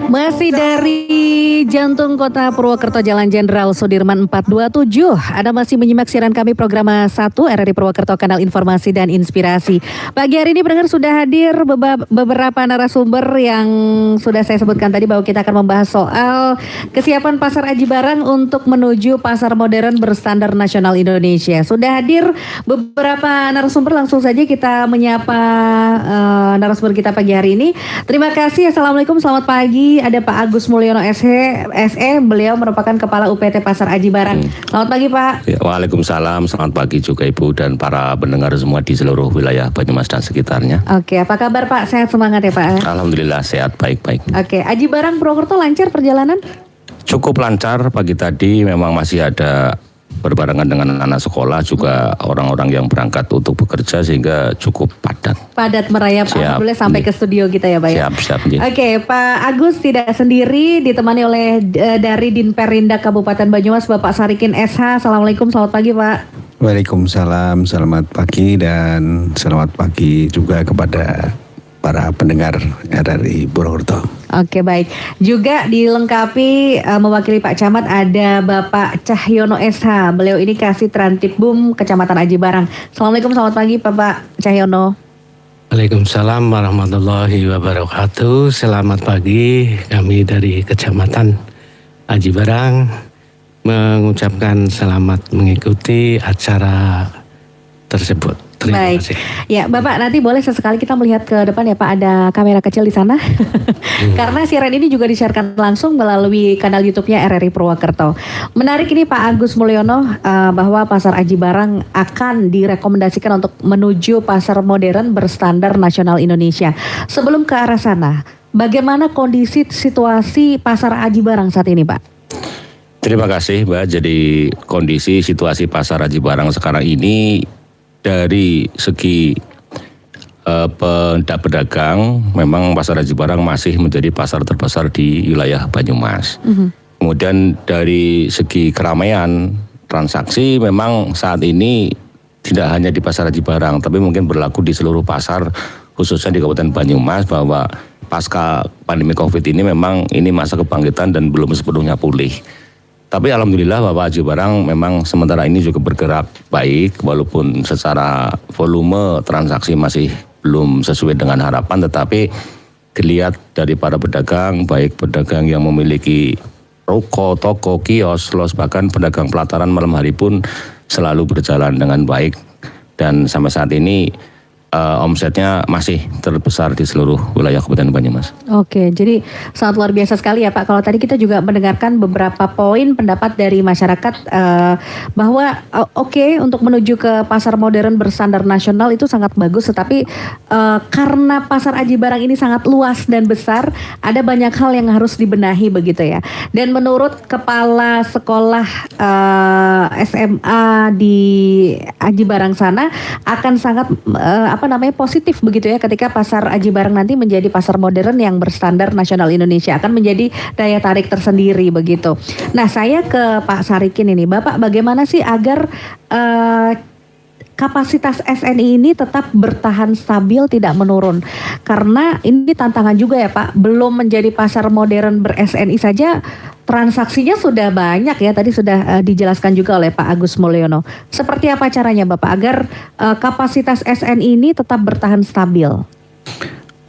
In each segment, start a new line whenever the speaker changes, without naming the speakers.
Masih dari jantung kota Purwokerto, Jalan Jenderal Sudirman 427. Anda masih menyimak siaran kami program 1 RRI Purwokerto, Kanal Informasi dan Inspirasi. Pagi hari ini pendengar sudah hadir beberapa narasumber yang sudah saya sebutkan tadi bahwa kita akan membahas soal kesiapan Pasar Aji Barang untuk menuju pasar modern berstandar nasional Indonesia. Sudah hadir beberapa narasumber, langsung saja kita menyapa narasumber kita pagi hari ini. Terima kasih. Assalamualaikum, selamat pagi. Ada Pak Agus Mulyono SE, beliau merupakan Kepala UPT Pasar Aji Barang. Selamat pagi Pak.
Ya, waalaikumsalam, selamat pagi juga Ibu dan para pendengar semua di seluruh wilayah Banyumas dan sekitarnya.
Oke, apa kabar Pak? Sehat semangat ya Pak?
Alhamdulillah sehat, baik-baik.
Oke, Aji Barang Purwokerto lancar perjalanan?
Cukup lancar pagi tadi, memang masih ada berbarengan dengan anak sekolah juga orang-orang yang berangkat untuk bekerja sehingga cukup padat.
Padat merayap, alhamdulillah sampai ke studio kita ya Pak ya.
Siap.
Oke, Pak Agus tidak sendiri, ditemani oleh dari Dinperindak Kabupaten Banyumas Bapak Sarikin SH. Assalamualaikum, selamat pagi Pak.
Waalaikumsalam, selamat pagi dan selamat pagi juga kepada para pendengar RRI Purwokerto.
Oke, baik. Juga dilengkapi mewakili Pak Camat ada Bapak Cahyono SH. Beliau ini Kasih Trantipbum Kecamatan Aji Barang. Assalamualaikum, selamat pagi Bapak Cahyono.
Waalaikumsalam warahmatullahi wabarakatuh. Selamat pagi, kami dari Kecamatan Aji Barang mengucapkan selamat mengikuti acara tersebut. Terima kasih.
Ya Bapak, nanti boleh sesekali kita melihat ke depan ya Pak, ada kamera kecil di sana. Karena siaran ini juga disiarkan langsung melalui kanal YouTube-nya RRI Purwokerto. Menarik ini Pak Agus Mulyono, bahwa Pasar Aji Barang akan direkomendasikan untuk menuju pasar modern berstandar nasional Indonesia. Sebelum ke arah sana, bagaimana kondisi situasi Pasar Aji Barang saat ini Pak?
Terima kasih Mbak. Jadi kondisi situasi Pasar Aji Barang sekarang ini dari segi pedagang, memang Pasar Aji Barang masih menjadi pasar terbesar di wilayah Banyumas. Kemudian dari segi keramaian transaksi, memang saat ini tidak hanya di Pasar Aji Barang, tapi mungkin berlaku di seluruh pasar, khususnya di Kabupaten Banyumas, bahwa pasca pandemi COVID ini memang ini masa kebangkitan dan belum sepenuhnya pulih. Tapi alhamdulillah Bapak Aji Barang memang sementara ini juga bergerak baik, walaupun secara volume transaksi masih belum sesuai dengan harapan, tetapi dilihat dari para pedagang, baik pedagang yang memiliki ruko, toko, kios, bahkan pedagang pelataran malam hari pun selalu berjalan dengan baik. Dan sampai saat ini omsetnya masih terbesar di seluruh wilayah Kabupaten Banyumas.
Oke, jadi sangat luar biasa sekali ya Pak. Kalau tadi kita juga mendengarkan beberapa poin pendapat dari masyarakat bahwa oke, untuk menuju ke pasar modern berstandar nasional itu sangat bagus, tetapi karena Pasar Aji Barang ini sangat luas dan besar, ada banyak hal yang harus dibenahi begitu ya. Dan menurut Kepala Sekolah SMA di Aji Barang sana akan sangat positif begitu ya ketika Pasar Aji Barang nanti menjadi pasar modern yang berstandar nasional Indonesia, akan menjadi daya tarik tersendiri begitu. Nah, saya ke Pak Sarikin ini, Bapak bagaimana sih agar kapasitas SNI ini tetap bertahan stabil, tidak menurun? Karena ini tantangan juga ya Pak, belum menjadi pasar modern ber-SNI saja transaksinya sudah banyak ya, tadi sudah dijelaskan juga oleh Pak Agus Mulyono. Seperti apa caranya Bapak agar kapasitas SNI ini tetap bertahan stabil?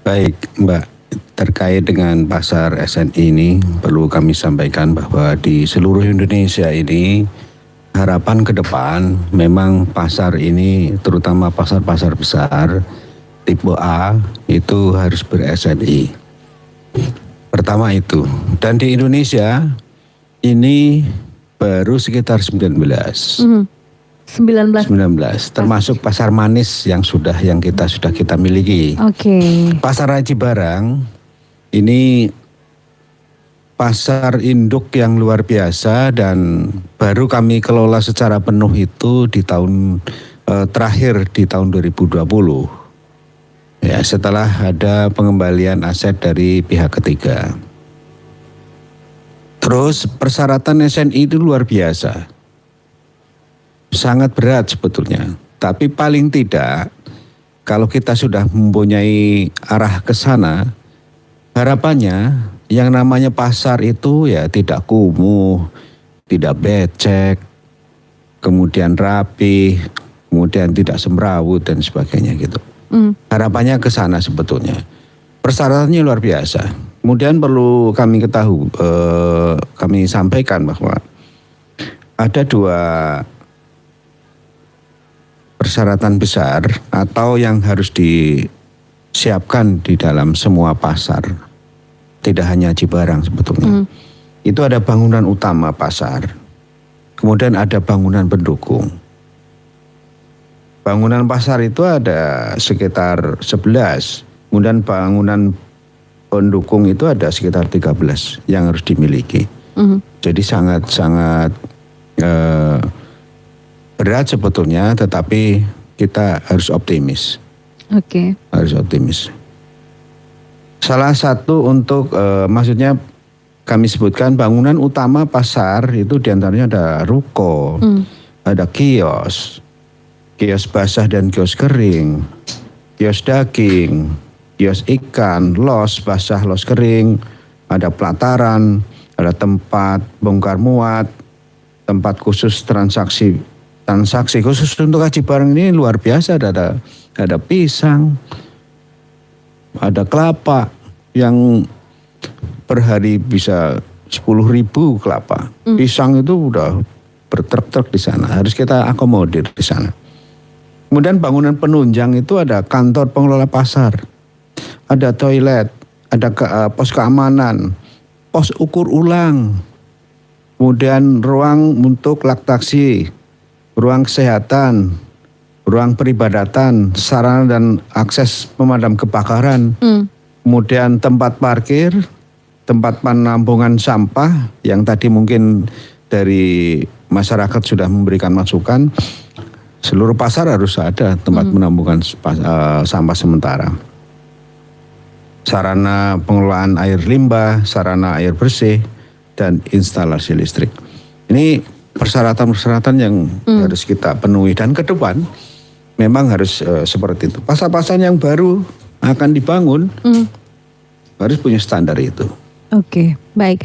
Baik Mbak, terkait dengan pasar SNI ini perlu kami sampaikan bahwa di seluruh Indonesia ini harapan ke depan memang pasar ini, terutama pasar-pasar besar tipe A itu harus ber-SNI. Pertama itu, dan di Indonesia ini baru sekitar 19, termasuk pasar manis yang kita sudah miliki. Pasar Aji Barang ini pasar induk yang luar biasa dan baru kami kelola secara penuh itu di tahun terakhir di tahun 2020. Ya, setelah ada pengembalian aset dari pihak ketiga. Terus persyaratan SNI itu luar biasa. Sangat berat sebetulnya. Tapi paling tidak kalau kita sudah mempunyai arah ke sana, harapannya yang namanya pasar itu ya tidak kumuh, tidak becek, kemudian rapi, kemudian tidak semrawut dan sebagainya gitu. Harapannya ke sana sebetulnya. Persyaratannya luar biasa. Kemudian perlu kami ketahui, kami sampaikan bahwa ada 2 persyaratan besar atau yang harus disiapkan di dalam semua pasar. Tidak hanya Aji Barang sebetulnya. Itu ada bangunan utama pasar. Kemudian ada bangunan pendukung. Bangunan pasar itu ada sekitar 11. Kemudian bangunan pendukung itu ada sekitar 13 yang harus dimiliki. Jadi sangat-sangat berat sebetulnya, tetapi kita harus optimis.
Oke.
Harus optimis. Salah satu untuk maksudnya kami sebutkan bangunan utama pasar itu diantaranya ada ruko, ada kios basah dan kios kering, kios daging, kios ikan, los basah, los kering, ada pelataran, ada tempat bongkar muat, tempat khusus transaksi khusus untuk Aji Barang ini luar biasa. Ada pisang, ada kelapa yang per hari bisa 10.000 kelapa. Pisang itu udah bertruk-truk di sana, harus kita akomodir di sana. Kemudian bangunan penunjang itu ada kantor pengelola pasar, ada toilet, ada pos keamanan, pos ukur ulang, kemudian ruang untuk laktasi, ruang kesehatan, ruang peribadatan, sarana dan akses pemadam kebakaran, kemudian tempat parkir, tempat penampungan sampah yang tadi mungkin dari masyarakat sudah memberikan masukan. Seluruh pasar harus ada tempat penampungan sampah sementara. Sarana pengelolaan air limbah, sarana air bersih, dan instalasi listrik. Ini persyaratan-persyaratan yang harus kita penuhi, dan ke depan memang harus seperti itu. Pasar-pasar yang baru akan dibangun harus punya standar itu.
Oke, baik.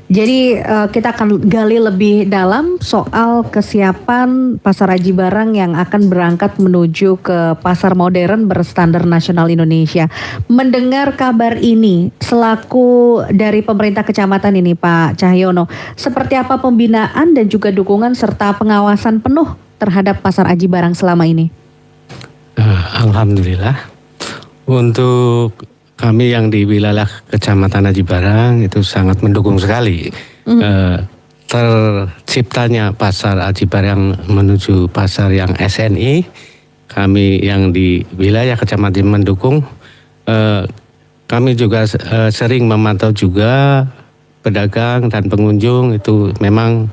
Jadi kita akan gali lebih dalam soal kesiapan pasar Aji Barang yang akan berangkat menuju ke pasar modern berstandar nasional Indonesia. Mendengar kabar ini selaku dari pemerintah kecamatan ini Pak Cahyono, seperti apa pembinaan dan juga dukungan serta pengawasan penuh terhadap pasar Aji Barang selama ini?
Alhamdulillah, untuk kami yang di wilayah Kecamatan Aji Barang itu sangat mendukung sekali terciptanya pasar Aji Barang menuju pasar yang SNI. Kami yang di wilayah Kecamatan mendukung. Kami juga sering memantau juga pedagang dan pengunjung, itu memang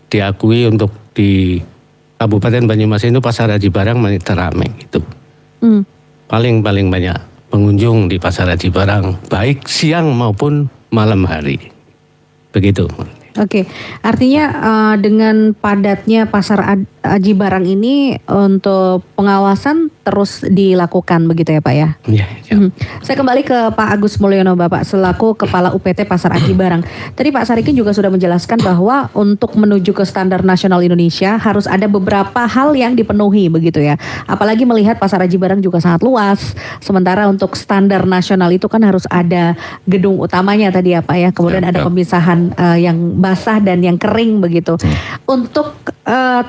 diakui untuk di Kabupaten Banyumas itu pasar Aji Barang teramai itu. Paling banyak pengunjung di pasar Aji Barang, baik siang maupun malam hari. Begitu.
Oke, artinya dengan padatnya pasar Aji Barang ini untuk pengawasan terus dilakukan begitu ya Pak ya?
Iya.
Saya kembali ke Pak Agus Mulyono Bapak selaku Kepala UPT Pasar Aji Barang. Tadi Pak Sarikin juga sudah menjelaskan bahwa untuk menuju ke standar nasional Indonesia harus ada beberapa hal yang dipenuhi begitu ya. Apalagi melihat pasar Aji Barang juga sangat luas. Sementara untuk standar nasional itu kan harus ada gedung utamanya tadi ya Pak ya. Kemudian ada pemisahan yang basah dan yang kering begitu. Untuk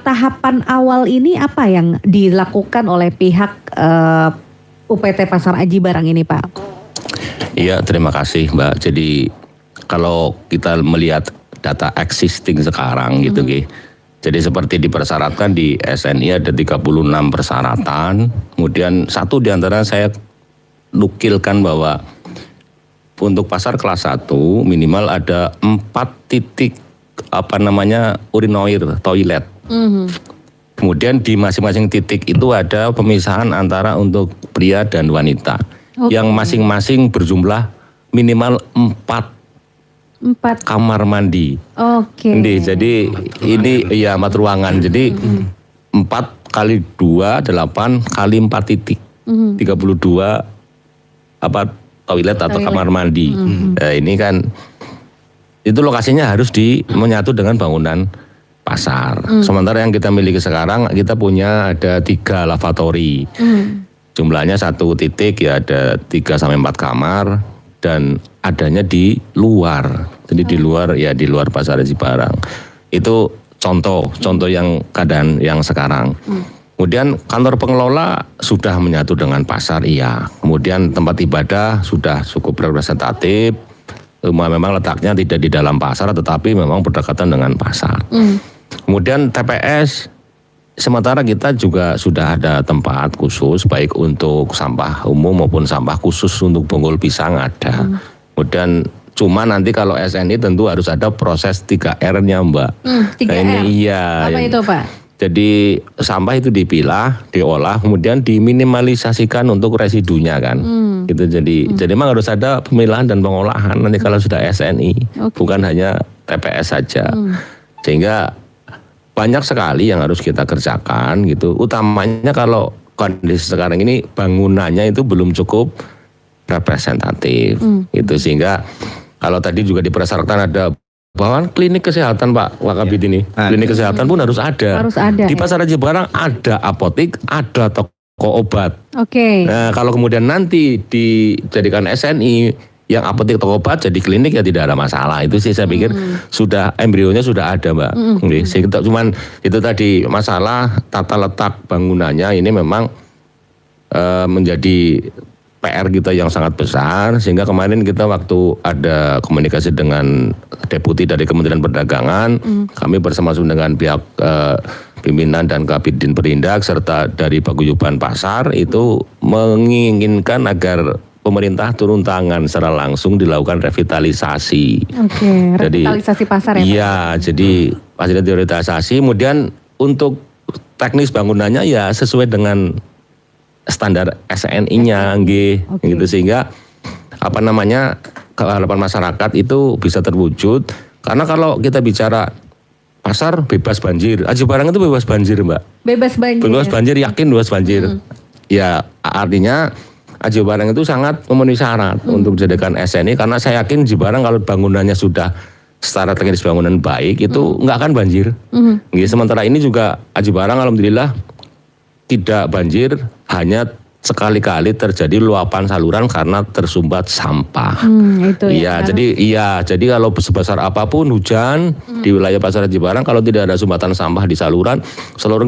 tahapan awal ini apa yang dilakukan oleh pihak UPT Pasar Aji Barang ini Pak?
Iya, terima kasih Mbak. Jadi kalau kita melihat data existing sekarang gitu jadi seperti dipersyaratkan di SNI ada 36 persyaratan. Kemudian satu diantara saya nukilkan bahwa untuk pasar kelas 1 minimal ada 4 titik urinoir, toilet. Kemudian di masing-masing titik itu ada pemisahan antara untuk pria dan wanita. Yang masing-masing berjumlah minimal 4 kamar mandi. Jadi ini 4 ruangan. Jadi 4 kali 2, 8 kali 4 titik. 32 toilet atau kamar mandi. Nah, ini kan itu lokasinya harus menyatu dengan bangunan pasar. Sementara yang kita miliki sekarang, kita punya ada 3 lavatory. Jumlahnya 1 titik ya, ada 3 sampai 4 kamar dan adanya di luar. Jadi di luar Pasar Aji Barang. Itu contoh yang keadaan yang sekarang. Kemudian kantor pengelola sudah menyatu dengan pasar, iya. Kemudian tempat ibadah sudah cukup representatif. Memang letaknya tidak di dalam pasar, tetapi memang berdekatan dengan pasar. Kemudian TPS, sementara kita juga sudah ada tempat khusus, baik untuk sampah umum maupun sampah khusus untuk bonggol pisang ada. Kemudian cuma nanti kalau SNI tentu harus ada proses 3R-nya Mbak.
3R?
Nah, ini iya.
Apa itu Pak?
Jadi sampah itu dipilah, diolah, kemudian diminimalisasikan untuk residunya kan. Gitu jadi memang harus ada pemilahan dan pengolahan nanti kalau sudah SNI, bukan hanya TPS saja. Sehingga banyak sekali yang harus kita kerjakan gitu. Utamanya kalau kondisi sekarang ini bangunannya itu belum cukup representatif. Gitu sehingga kalau tadi juga dipersyaratkan ada bahwa klinik kesehatan Pak Wakabit ini, klinik kesehatan pun harus ada.
Harus ada.
Di Pasar Aji Barang ada apotik, ada toko obat.
Oke.
Nah kalau kemudian nanti dijadikan SNI, yang apotik toko obat jadi klinik ya tidak ada masalah. Itu sih saya pikir sudah embrionya sudah ada Mbak. Sehingga cuman itu tadi masalah tata letak bangunannya ini memang menjadi PR kita yang sangat besar, sehingga kemarin kita waktu ada komunikasi dengan deputi dari Kementerian Perdagangan, kami bersama-sama dengan pihak pimpinan dan Kabidin Perindak serta dari Paguyuban Pasar itu menginginkan agar pemerintah turun tangan secara langsung dilakukan revitalisasi.
Oke, revitalisasi pasar ya Pak?
Iya, jadi fasilitas revitalisasi, kemudian untuk teknis bangunannya ya sesuai dengan standar SNI-nya, gitu sehingga keharapan masyarakat itu bisa terwujud. Karena kalau kita bicara pasar bebas banjir, Aji Barang itu bebas banjir Mbak.
Bebas banjir.
Bebas banjir, yakin bebas banjir. Ya artinya Aji Barang itu sangat memenuhi syarat untuk dijadikan SNI karena saya yakin Aji Barang kalau bangunannya sudah secara teknis bangunan baik itu nggak akan banjir. Sementara ini juga Aji Barang alhamdulillah tidak banjir, hanya sekali-kali terjadi luapan saluran karena tersumbat sampah.
Itu ya.
Jadi kalau sebesar apapun hujan di wilayah Pasar Aji Barang kalau tidak ada sumbatan sampah di saluran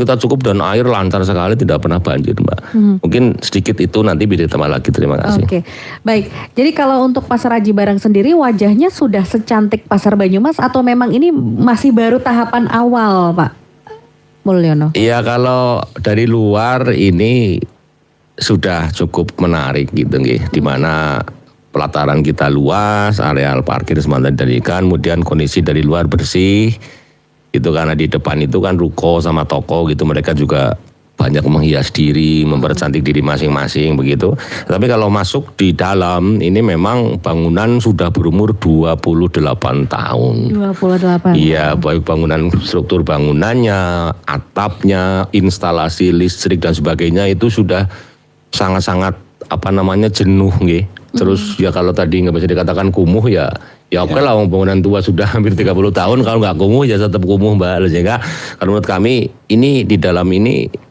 kita cukup dan air lancar sekali, tidak pernah banjir Mbak. Mungkin sedikit itu nanti bisa ditambah lagi. Terima kasih.
Oke, baik. Jadi kalau untuk Pasar Aji Barang sendiri wajahnya sudah secantik Pasar Banyumas atau memang ini masih baru tahapan awal Pak Mulyono? Iya,
kalau dari luar ini sudah cukup menarik gitu nggih, di mana pelataran kita luas, areal parkir semuanya dijadikan, kemudian kondisi dari luar bersih. Itu karena di depan itu kan ruko sama toko gitu, mereka juga banyak menghias diri, mempercantik diri masing-masing begitu. Tapi kalau masuk di dalam ini memang bangunan sudah berumur 28 tahun.
28.
Iya, baik bangunan struktur bangunannya, atapnya, instalasi listrik dan sebagainya itu sudah sangat-sangat jenuh nggih. Terus ya kalau tadi nggak bisa dikatakan kumuh ya oke lah, bangunan tua sudah hampir 30 tahun, kalau nggak kumuh ya tetap kumuh Mbak. Sehingga kalau menurut kami ini di dalam ini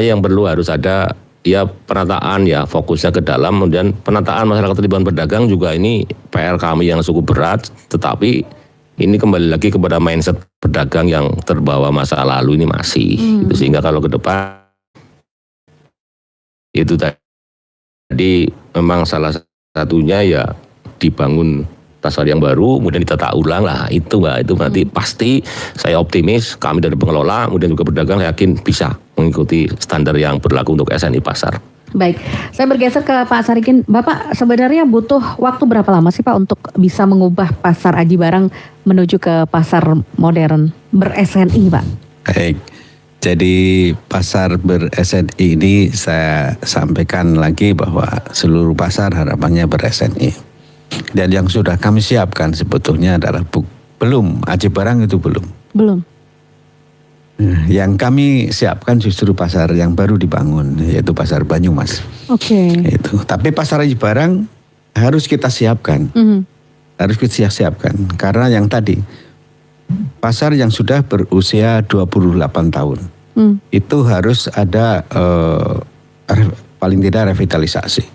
yang perlu harus ada ya penataan, ya fokusnya ke dalam, kemudian penataan masyarakat terlibat berdagang juga ini PR kami yang cukup berat, tetapi ini kembali lagi kepada mindset pedagang yang terbawa masa lalu ini masih gitu. Sehingga kalau ke depan itu tadi memang salah satunya ya dibangun pasar yang baru, kemudian ditata ulang lah itu Mbak, itu nanti pasti saya optimis kami dari pengelola, kemudian juga pedagang saya yakin bisa mengikuti standar yang berlaku untuk SNI pasar.
Baik, saya bergeser ke Pak Sarikin. Bapak sebenarnya butuh waktu berapa lama sih Pak untuk bisa mengubah Pasar Aji Barang menuju ke pasar modern ber-SNI Pak?
Baik, jadi pasar ber-SNI ini saya sampaikan lagi bahwa seluruh pasar harapannya ber-SNI. Dan yang sudah kami siapkan sebetulnya adalah belum, Aji Barang itu belum.
Belum.
Yang kami siapkan justru pasar yang baru dibangun, yaitu pasar Banyumas.
Oke.
Itu. Tapi pasar Aji Barang harus kita siapkan. Harus kita siapkan. Karena yang tadi, pasar yang sudah berusia 28 tahun. Itu harus ada paling tidak revitalisasi.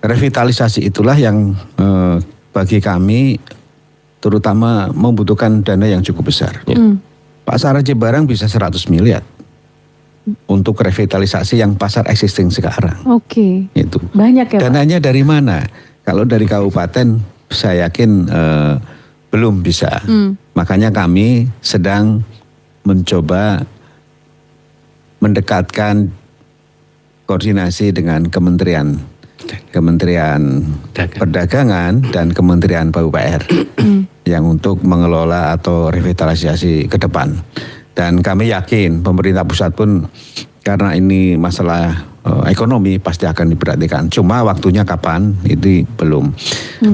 Revitalisasi itulah yang bagi kami terutama membutuhkan dana yang cukup besar. Pasar Aji Barang bisa 100 miliar untuk revitalisasi yang pasar existing sekarang.
Oke.
Itu.
Banyak ya, Pak?
Dananya dari mana? Kalau dari kabupaten saya yakin belum bisa. Makanya kami sedang mencoba mendekatkan koordinasi dengan Kementerian Perdagangan dan Kementerian PUPR yang untuk mengelola atau revitalisasi ke depan. Dan kami yakin pemerintah pusat pun karena ini masalah ekonomi pasti akan diperhatikan. Cuma waktunya kapan itu belum.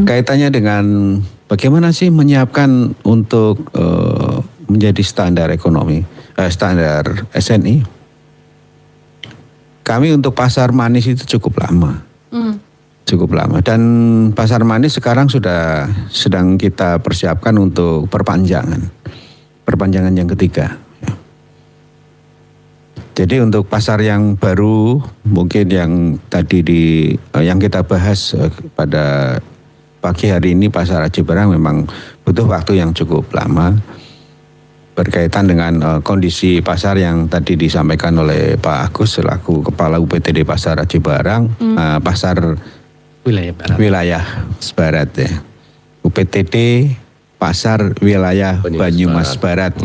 Kaitannya dengan bagaimana sih menyiapkan untuk menjadi standar ekonomi, standar SNI. Kami untuk pasar manis itu cukup lama. Cukup lama. Dan pasar manis sekarang sudah sedang kita persiapkan untuk perpanjangan yang ketiga. Jadi untuk pasar yang baru mungkin yang tadi yang kita bahas pada pagi hari ini pasar Aji Barang memang butuh waktu yang cukup lama berkaitan dengan kondisi pasar yang tadi disampaikan oleh Pak Agus selaku Kepala UPTD Pasar Aji Barang, pasar wilayah Barat ya. UPTD Pasar Wilayah Banyumas Barat.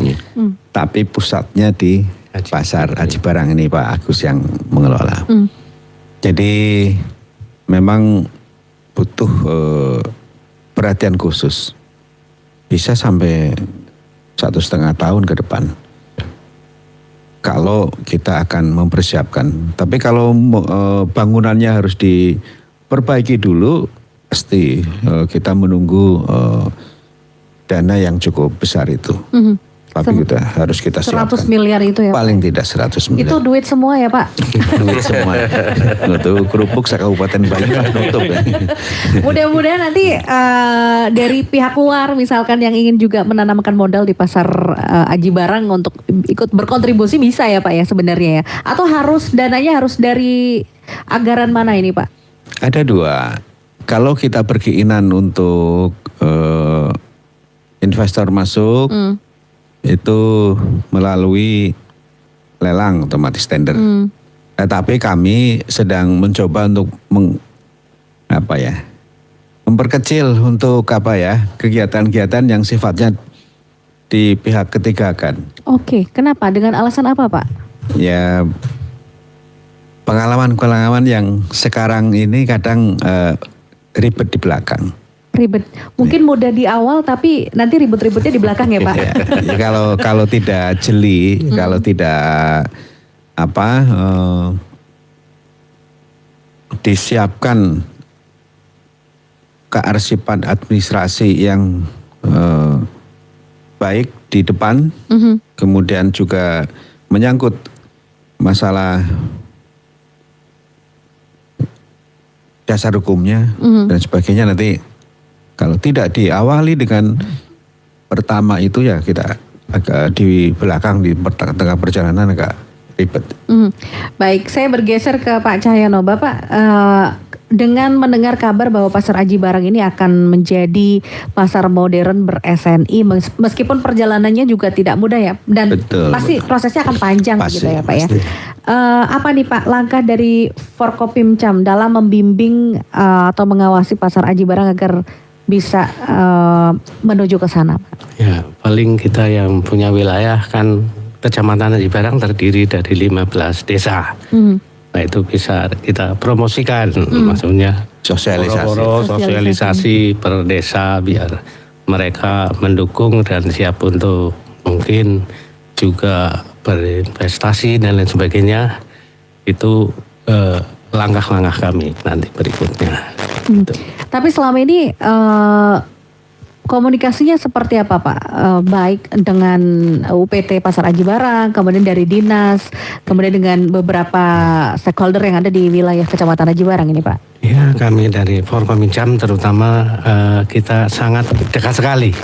Tapi pusatnya di Pasar Aji Barang ini Pak Agus yang mengelola. Jadi memang butuh perhatian khusus. Bisa sampai 1,5 tahun ke depan. Kalau kita akan mempersiapkan. Tapi kalau bangunannya harus diperbaiki dulu, pasti kita menunggu dana yang cukup besar itu. Tapi harus kita siapkan.
100 miliar itu ya,
paling tidak 100 miliar.
Itu duit semua ya, Pak?
Duit semua. Itu kerupuk se-Kabupaten Banyumas nutup ya.
Mudah-mudahan nanti dari pihak luar misalkan yang ingin juga menanamkan modal di pasar Aji Barang untuk ikut berkontribusi bisa ya Pak ya sebenarnya ya? Atau dananya harus dari anggaran mana ini Pak?
Ada dua. Kalau kita berkeinginan untuk investor masuk, itu melalui lelang otomatis tender. Tetapi kami sedang mencoba untuk memperkecil untuk kegiatan-kegiatan yang sifatnya di pihak ketiga kan.
Oke, kenapa? Dengan alasan apa Pak?
Ya pengalaman yang sekarang ini kadang ribet di belakang.
Ribet. Mungkin mudah di awal tapi nanti ribut-ributnya di belakang ya Pak.
Ya, kalau tidak jeli, kalau tidak disiapkan kearsipan administrasi yang baik di depan, kemudian juga menyangkut masalah dasar hukumnya dan sebagainya nanti. Kalau tidak diawali dengan pertama itu ya kita agak di belakang di tengah perjalanan agak ribet.
Baik, saya bergeser ke Pak Cahyono. Bapak dengan mendengar kabar bahwa pasar Aji Barang ini akan menjadi pasar modern ber-SNI meskipun perjalanannya juga tidak mudah ya dan pasti prosesnya akan panjang gitu ya Pak ya. Apa nih Pak langkah dari Forkopimcam dalam membimbing atau mengawasi pasar Aji Barang agar bisa menuju ke sana Pak?
Ya, paling kita yang punya wilayah kan Kecamatan Aji Barang terdiri dari 15 desa. Nah itu bisa kita promosikan, maksudnya sosialisasi per desa biar mereka mendukung dan siap untuk mungkin juga berinvestasi dan lain sebagainya. Itu langkah-langkah kami nanti berikutnya.
Tapi selama ini Komunikasinya seperti apa Pak? Baik dengan UPT Pasar Aji Barang, kemudian dari dinas, kemudian dengan beberapa stakeholder yang ada di wilayah Kecamatan Aji Barang ini Pak.
Ya, kami dari Forkominjam terutama kita sangat dekat sekali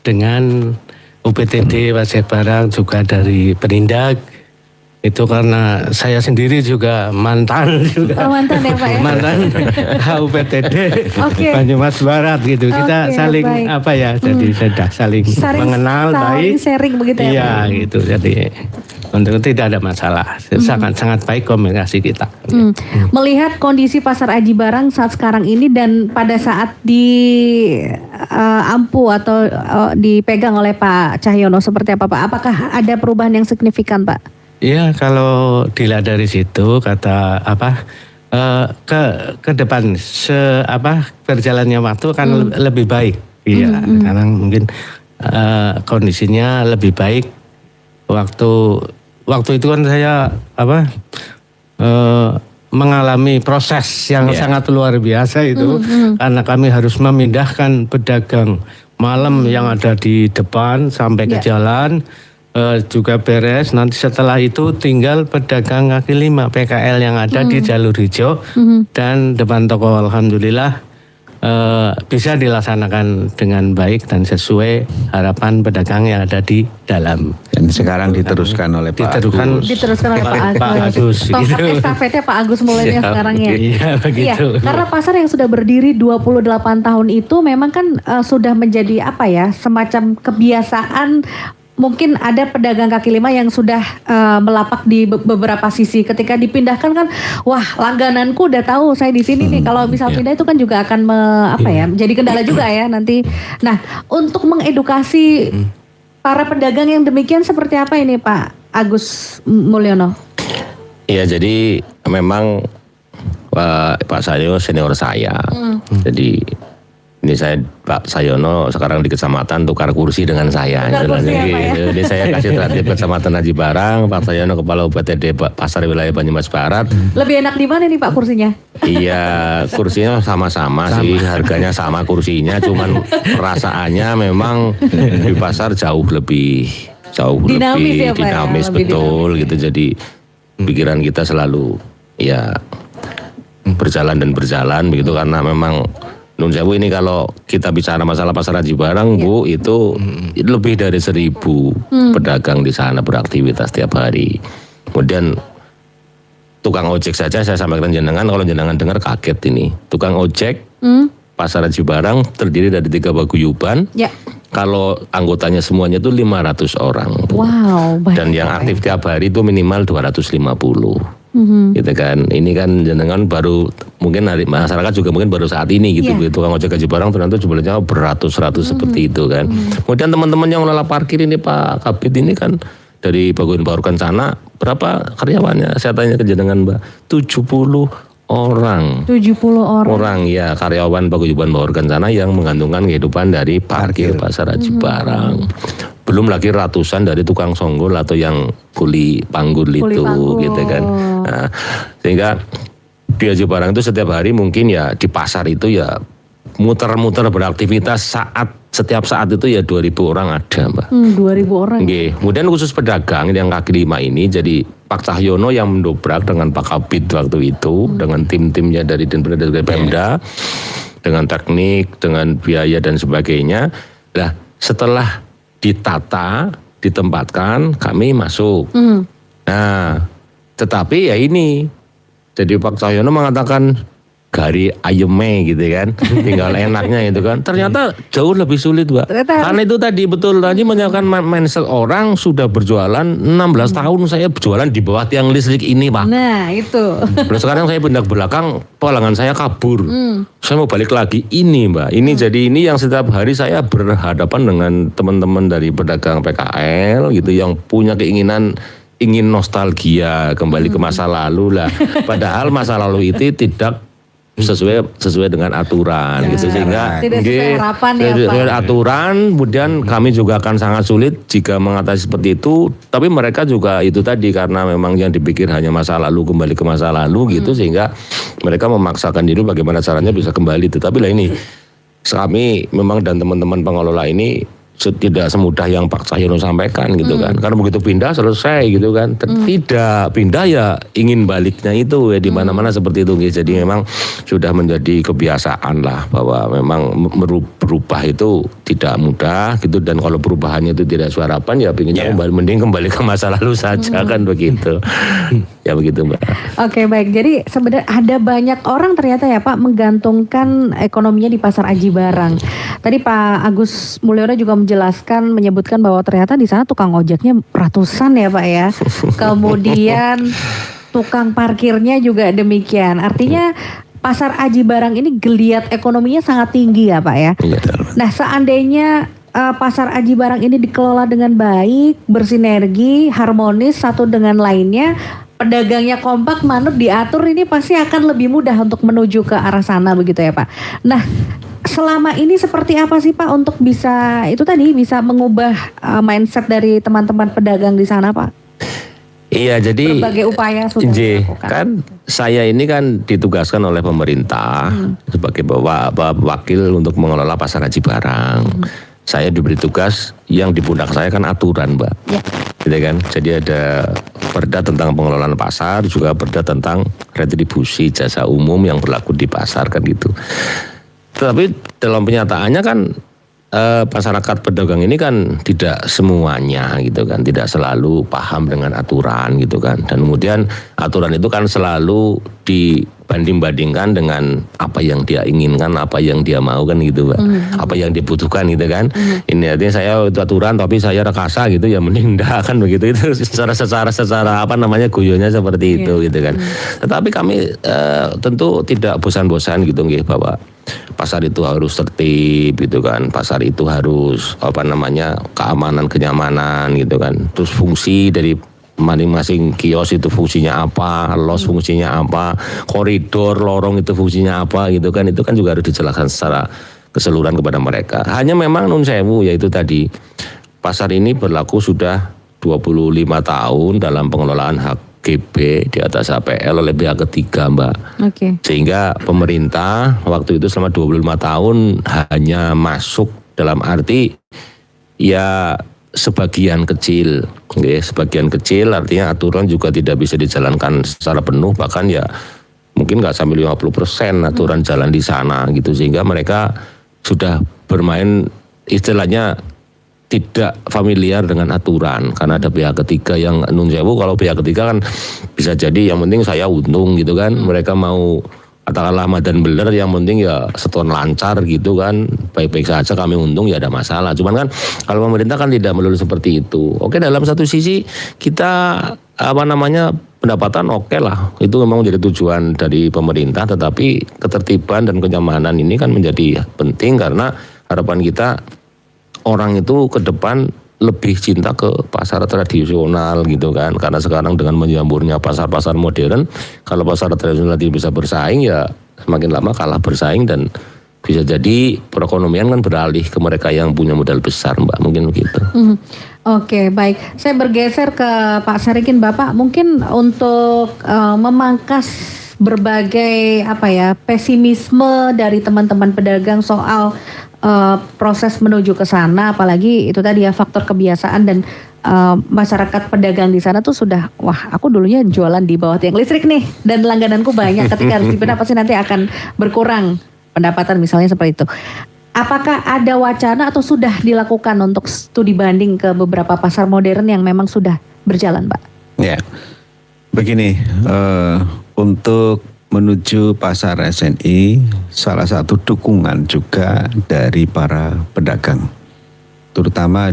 dengan UPTD Pasar Barang, juga dari Perindak. Itu karena saya sendiri juga mantan juga.
Oh, mantan ya Pak ya?
Mantan UPTD
Oke.
Banyumas Barat gitu. Kita
Oke,
saling
baik.
apa ya? Jadi sudah saling mengenal
saling
baik.
sharing begitu ya Pak?
Iya gitu. Jadi untuk tidak ada masalah. Sangat baik komunikasi kita.
Melihat kondisi Pasar Aji Barang saat sekarang ini dan pada saat ampu atau dipegang oleh Pak Cahyono seperti apa Pak? Apakah ada perubahan yang signifikan Pak?
Iya, kalau dilihat dari situ kata ke depan berjalannya waktu akan lebih baik. Iya, sekarang mungkin kondisinya lebih baik. Waktu itu kan saya mengalami proses yang sangat luar biasa itu karena kami harus memindahkan pedagang malam yang ada di depan sampai ke jalan. Juga beres, nanti setelah itu tinggal pedagang kaki lima PKL yang ada di jalur hijau dan depan toko. Alhamdulillah bisa dilaksanakan dengan baik dan sesuai harapan pedagang yang ada di dalam.
Dan sekarang diteruskan oleh Pak Agus.
Diteruskan oleh Pak
Agus.
Tongkat
Gitu.
estafetnya Pak Agus mulainya sekarang ya.
Iya begitu.
Iya, karena pasar yang sudah berdiri 28 tahun itu memang kan sudah menjadi semacam kebiasaan. Mungkin ada pedagang kaki lima yang sudah melapak di beberapa sisi. Ketika dipindahkan kan, wah langgananku udah tahu saya di sini nih. Kalau misal pindah itu kan juga akan jadi kendala juga ya nanti. Nah, untuk mengedukasi para pedagang yang demikian seperti apa ini Pak Agus Mulyono?
Iya, jadi memang Pak Sayo senior saya. Jadi ini saya Pak Sayono sekarang di kecamatan tukar kursi dengan saya.
Tukar kursi ya, Pak, ya?
Jadi saya kasih tertib kecamatan Aji Barang, Pak Sayono kepala UPTD Pasar Wilayah Banyumas Barat.
Lebih enak di mana nih Pak kursinya?
Iya, kursinya sama-sama sih, harganya sama kursinya, cuman perasaannya memang di pasar jauh lebih
Dinamis ya, Pak, ya?
dinamis,
Lebih
betul gitu. Jadi pikiran kita selalu ya berjalan begitu karena memang Nun Sewu ini kalau kita bicara masalah Pasar Aji Barang, Bu, itu lebih dari 1.000 pedagang di sana beraktivitas tiap hari. Kemudian tukang ojek saja saya sampaikan jenengan, kalau jenengan dengar kaget ini. Tukang ojek Pasar Aji Barang terdiri dari 3 paguyuban.
Ya.
Kalau anggotanya semuanya itu 500 orang. Bu.
Wow, baik.
Dan yang aktif tiap hari itu minimal 250. Gitu kan, ini kan jenengan baru mungkin masyarakat juga mungkin baru saat ini gitu, tukang ojek Aji Barang ternyata jumlahnya beratus-ratus seperti itu kan. Kemudian teman-teman yang ngelola parkir ini Pak Kabid ini kan dari Paguyuban Bawor Kencana, berapa karyawannya? Saya tanya ke jenengan Mbak, 70 orang.
70
Orang ya karyawan Paguyuban Bawor Kencana yang menggantungkan kehidupan dari parkir Pasar Aji Barang. Belum lagi ratusan dari tukang songgol atau yang kuli panggul itu gitu kan. Nah, sehingga di Aji Barang itu setiap hari mungkin ya di pasar itu ya muter-muter beraktivitas setiap saat itu ya 2.000 orang ada Mbak.
2.000 orang.
Oke. Kemudian khusus pedagang yang kaki lima ini jadi Pak Cahyono yang mendobrak dengan Pak Kabid waktu itu dengan tim-timnya dari Pemda dengan teknik, dengan biaya dan sebagainya. Nah, setelah ditata, ditempatkan, kami masuk. Nah, tetapi ya ini, jadi Pak Cahyono mengatakan gari ayeme gitu kan, tinggal enaknya itu kan. Ternyata jauh lebih sulit Mbak. Karena itu tadi betul tadi menyatakan mindset orang sudah berjualan 16 tahun saya berjualan di bawah tiang listrik ini Pak.
Nah itu.
Terus sekarang saya pindah ke belakang, pelanggan saya kabur. Saya mau balik lagi ini Mbak. Ini jadi ini yang setiap hari saya berhadapan dengan teman-teman dari pedagang PKL gitu yang punya keinginan ingin nostalgia kembali ke masa lalu lah. Padahal masa lalu itu tidak sesuai dengan aturan gitu sehingga
tidak sesuai harapan ya Pak.
Sesuai aturan, kemudian kami juga akan sangat sulit jika mengatasi seperti itu. Tapi mereka juga itu tadi karena memang yang dipikir hanya masa lalu kembali ke masa lalu gitu sehingga mereka memaksakan diri bagaimana caranya bisa kembali. Tetapi lah ini kami memang dan teman-teman pengelola ini tidak semudah yang Pak Cahyono sampaikan gitu kan. Karena begitu pindah selesai gitu kan. Tidak pindah ya ingin baliknya itu ya di mana-mana seperti itu. Jadi memang sudah menjadi kebiasaan lah bahwa memang berubah itu tidak mudah gitu, dan kalau perubahannya itu tidak sesuai harapan ya pinginnya mending kembali ke masa lalu saja kan begitu. Ya begitu Mbak.
Oke, baik. Jadi sebenarnya ada banyak orang ternyata ya Pak menggantungkan ekonominya di pasar Aji Barang. Tadi Pak Agus Mulyono juga menyebutkan bahwa ternyata di sana tukang ojeknya ratusan ya Pak ya. Kemudian tukang parkirnya juga demikian. Artinya pasar Aji Barang ini geliat ekonominya sangat tinggi ya Pak ya. Nah, seandainya pasar Aji Barang ini dikelola dengan baik, bersinergi, harmonis satu dengan lainnya, pedagangnya kompak, manut, diatur, ini pasti akan lebih mudah untuk menuju ke arah sana begitu ya Pak. Nah, selama ini seperti apa sih Pak untuk bisa mengubah mindset dari teman-teman pedagang di sana Pak?
Iya, jadi
berbagai upaya sudah dilakukan.
Kan saya ini kan ditugaskan oleh pemerintah sebagai wakil untuk mengelola pasar Aji Barang. Saya diberi tugas yang di pundak saya kan aturan Mbak. Ya. Gitu kan. Jadi ada perda tentang pengelolaan pasar, juga perda tentang retribusi jasa umum yang berlaku di pasar kan gitu. Tetapi dalam kenyataannya kan masyarakat pedagang ini kan tidak semuanya gitu kan, tidak selalu paham dengan aturan gitu kan. Dan kemudian aturan itu kan selalu dibanding-bandingkan dengan apa yang dia inginkan, apa yang dia mau kan gitu Mbak. Apa yang dibutuhkan gitu kan. Ini artinya saya itu aturan tapi saya rekasa gitu ya mending enggak kan begitu, itu secara guyonnya seperti itu gitu kan. Tetapi kami tentu tidak bosan-bosan gitu nggih bahwa pasar itu harus tertib gitu kan. Pasar itu harus keamanan, kenyamanan gitu kan. Terus fungsi dari masing-masing kios itu fungsinya apa, los fungsinya apa, koridor, lorong itu fungsinya apa gitu kan. Itu kan juga harus dijelaskan secara keseluruhan kepada mereka. Hanya memang nun sewu yaitu tadi pasar ini berlaku sudah 25 tahun dalam pengelolaan HGB di atas HPL oleh pihak ketiga Mbak.
Oke.
Sehingga pemerintah waktu itu selama 25 tahun hanya masuk dalam arti ya sebagian kecil. Sebagian kecil artinya aturan juga tidak bisa dijalankan secara penuh, bahkan ya mungkin nggak sampai 50% aturan jalan di sana gitu. Sehingga mereka sudah bermain istilahnya tidak familiar dengan aturan karena ada pihak ketiga yang nun sewu. Kalau pihak ketiga kan bisa jadi yang penting saya untung gitu kan, mereka mau katakanlah madan beler yang penting ya seton lancar gitu kan, baik-baik saja kami untung ya ada masalah. Cuman kan kalau pemerintah kan tidak melulu seperti itu. Oke, dalam satu sisi kita pendapatan oke lah, itu memang menjadi tujuan dari pemerintah, tetapi ketertiban dan kenyamanan ini kan menjadi penting karena harapan kita orang itu ke depan lebih cinta ke pasar tradisional gitu kan. Karena sekarang dengan menyamburnya pasar-pasar modern, kalau pasar tradisional tidak bisa bersaing ya semakin lama kalah bersaing, dan bisa jadi perekonomian kan beralih ke mereka yang punya modal besar Mbak, mungkin begitu.
Oke, baik. Saya bergeser ke Pak Sarikin. Bapak mungkin untuk memangkas berbagai pesimisme dari teman-teman pedagang soal proses menuju ke sana, apalagi itu tadi ya faktor kebiasaan dan masyarakat pedagang di sana tuh sudah, wah aku dulunya jualan di bawah tiang listrik nih dan langgananku banyak, ketika harus dipindah pasti nanti akan berkurang pendapatan misalnya seperti itu. Apakah ada wacana atau sudah dilakukan untuk studi banding ke beberapa pasar modern yang memang sudah berjalan Pak?
Ya, begini, untuk menuju pasar SNI, salah satu dukungan juga dari para pedagang, terutama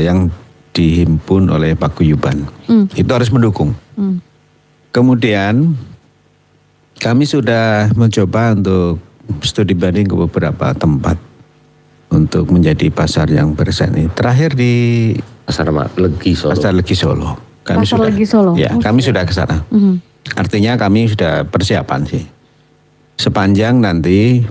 yang dihimpun oleh paguyuban, itu harus mendukung. Kemudian kami sudah mencoba untuk studi banding ke beberapa tempat untuk menjadi pasar yang ber-SNI. Terakhir di
Pasar Legi Solo.
Pasar Legi Solo.
Legi Solo.
Ya, kami sudah ke sana. Artinya kami sudah persiapan sih. Sepanjang nanti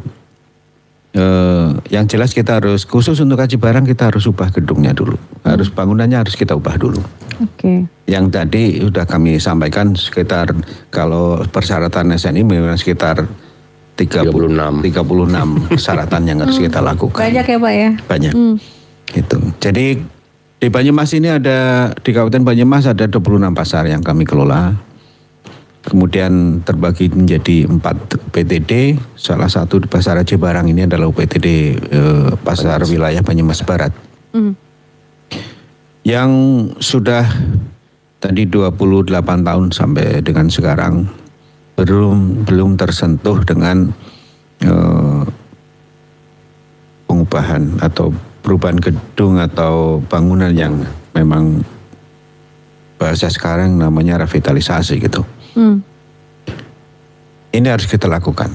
yang jelas kita harus, khusus untuk Aji Barang kita harus ubah gedungnya dulu. Harus bangunannya harus kita ubah dulu.
Oke.
Yang tadi sudah kami sampaikan sekitar, kalau persyaratan SNI memang sekitar 36 persyaratan yang harus kita lakukan.
Banyak ya Pak ya?
Banyak. Gitu. Jadi di Banyumas ini di Kabupaten Banyumas ada 26 pasar yang kami kelola. Kemudian terbagi menjadi 4 PTD. Salah satu di Pasar Aji Barang ini adalah PTD Pasar Wilayah Banyumas Barat. Yang sudah tadi 28 tahun sampai dengan sekarang belum tersentuh dengan pengubahan atau perubahan gedung atau bangunan yang memang bahasa sekarang namanya revitalisasi gitu. Ini harus kita lakukan.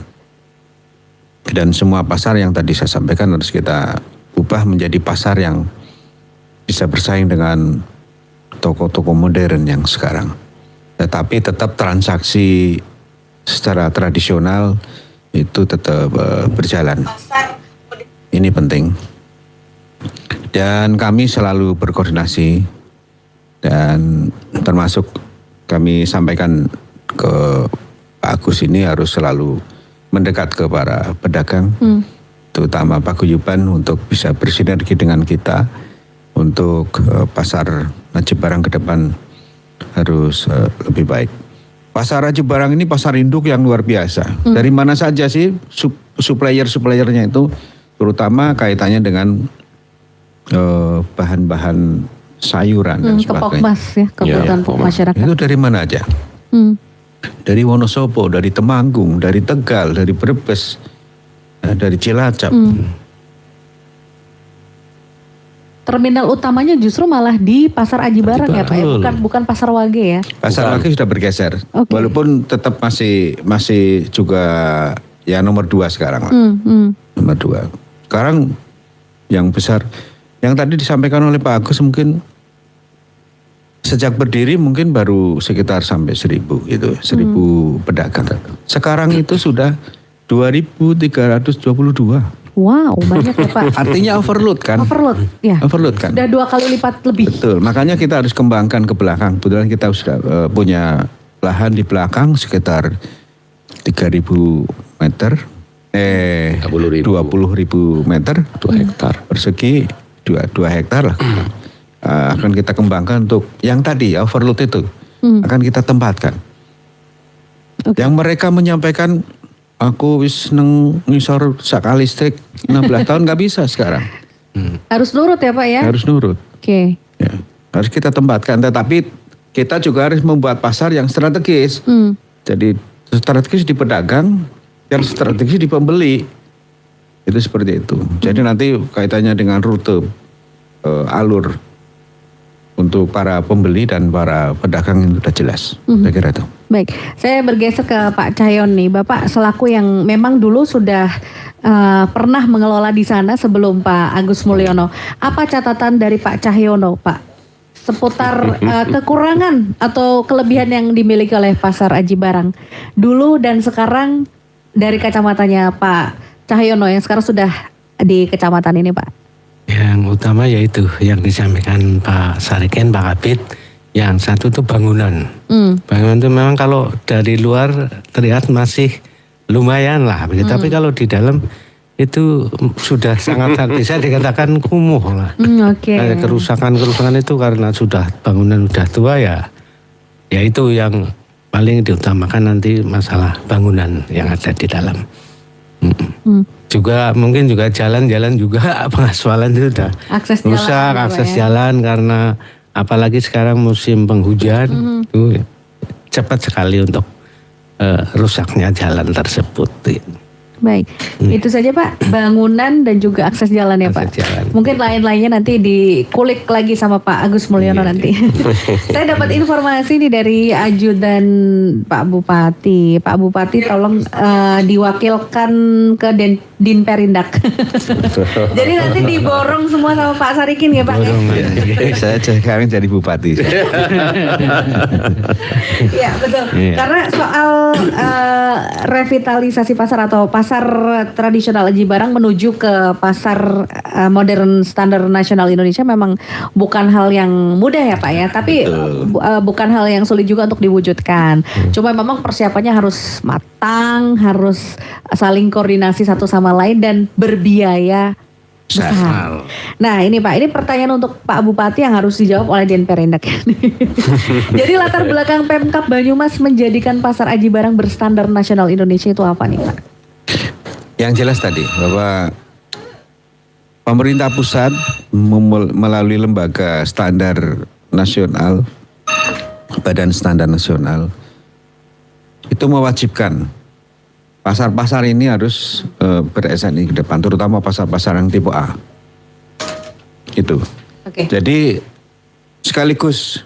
Dan semua pasar yang tadi saya sampaikan harus kita ubah menjadi pasar yang bisa bersaing dengan toko-toko modern yang sekarang. Tetapi tetap transaksi secara tradisional itu tetap berjalan. Ini penting. Dan kami selalu berkoordinasi dan termasuk kami sampaikan ke Pak Agus ini harus selalu mendekat ke para pedagang, terutama paguyuban untuk bisa bersinergi dengan kita untuk pasar Aji Barang ke depan harus lebih baik. Pasar Aji Barang ini pasar induk yang luar biasa. Dari mana saja sih supplier-suppliernya itu, terutama kaitannya dengan bahan-bahan sayuran dan sebagainya.
Kepokmas ya, kebutuhan masyarakat.
Itu dari mana aja? Dari Wonosobo, dari Temanggung, dari Tegal, dari Brebes, dari Cilacap.
Terminal utamanya justru malah di Pasar Aji Barang ya Pak ya, bukan Pasar Wage ya.
Pasar Wage sudah bergeser, walaupun tetap masih juga ya nomor 2 sekarang lah. Nomor 2. Sekarang yang besar, yang tadi disampaikan oleh Pak Agus mungkin sejak berdiri mungkin baru sekitar sampai 1.000 itu, 1.000 pedagang. Sekarang itu sudah 2.322.
Wow, banyak ya Pak.
Artinya overload kan?
Overload, ya.
Overload kan?
Sudah 2 kali lipat lebih.
Betul, makanya kita harus kembangkan ke belakang. Kebetulan kita sudah punya lahan di belakang sekitar 3.000 meter. 20.000 meter.
2 hektar.
Persegi 2 hektar lah. Akan kita kembangkan untuk yang tadi overload itu. Akan kita tempatkan. Yang mereka menyampaikan, aku wis ngisor sak listrik 16 tahun gak bisa sekarang.
Harus nurut ya Pak ya?
Harus nurut.
Oke.
Ya, harus kita tempatkan. Tetapi kita juga harus membuat pasar yang strategis. Jadi strategis di pedagang dan strategis di pembeli. Itu seperti itu. Jadi nanti kaitannya dengan rute alur untuk para pembeli dan para pedagang itu sudah jelas. Saya kira itu.
Baik, saya bergeser ke Pak Cahyono nih. Bapak selaku yang memang dulu sudah pernah mengelola di sana sebelum Pak Agus Mulyono. Apa catatan dari Pak Cahyono, Pak? Seputar kekurangan atau kelebihan yang dimiliki oleh Pasar Aji Barang dulu dan sekarang dari kacamatanya Pak Cahyono yang sekarang sudah di kecamatan ini, Pak.
Yang utama yaitu yang disampaikan Pak Sariken, Pak Kabit. Yang satu itu bangunan. Bangunan itu memang kalau dari luar terlihat masih lumayan lah. Tapi kalau di dalam itu sudah sangat bisa dikatakan kumuh lah. Ada kerusakan itu karena bangunan sudah tua ya. Ya itu yang paling diutamakan nanti masalah bangunan yang ada di dalam. Juga mungkin juga jalan-jalan juga pengaspalan itu sudah rusak, akses jalan karena apalagi sekarang musim penghujan itu cepat sekali untuk rusaknya jalan tersebut.
Baik, itu saja Pak, bangunan dan juga akses jalan ya Pak. Mungkin lain-lainnya nanti dikulik lagi sama Pak Agus Mulyono nanti. Saya dapat informasi nih dari ajudan Pak Bupati. Pak Bupati tolong diwakilkan ke Din Perindak. Jadi nanti diborong semua sama Pak Sarikin ya Pak?
Saya sekarang jadi bupati.
Iya betul.
Iya.
Karena soal revitalisasi pasar atau pasar tradisional Aji Barang menuju ke pasar modern standar nasional Indonesia memang bukan hal yang mudah ya Pak ya. Tapi bukan hal yang sulit juga untuk diwujudkan. Cuma memang persiapannya harus matang, harus saling koordinasi satu sama lain dan berbiaya besar. Nah ini Pak, ini pertanyaan untuk Pak Bupati yang harus dijawab oleh Den Perindak. Jadi latar belakang Pemkab Banyumas menjadikan pasar Aji Barang berstandar nasional Indonesia itu apa nih Pak?
Yang jelas tadi bahwa pemerintah pusat melalui lembaga standar nasional, Badan Standar Nasional, itu mewajibkan pasar-pasar ini harus ber-SNI ke depan, terutama pasar-pasar yang tipe A. Itu.
Oke.
Jadi sekaligus